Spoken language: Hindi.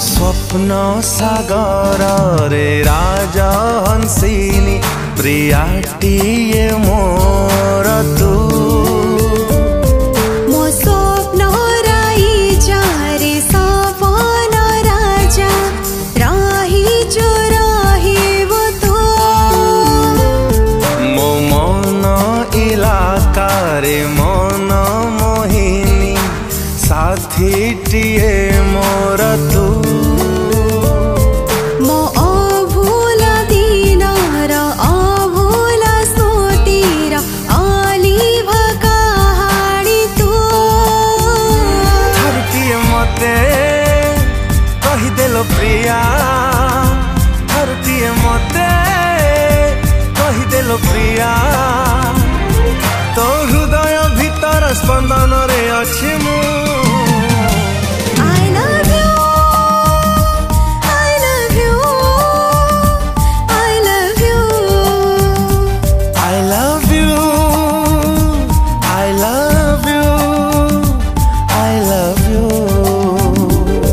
स्वप्न सागर रे राजा हंसिनी प्रियाटिए मोर तू मो स्वप्न राइजा रे सपन राजा राही जो रहिबो तू मो मन इलाका रे मन मोहिनी साथीटिए मोर तू मो अभूला दिन र अभूला स्मृति र अलिभ कहानी तू थरटिए मते कहिदेलो प्रिया थरटिए मते कहिदेलो प्रिया तो हृदय भीतर स्पंदन रे अछि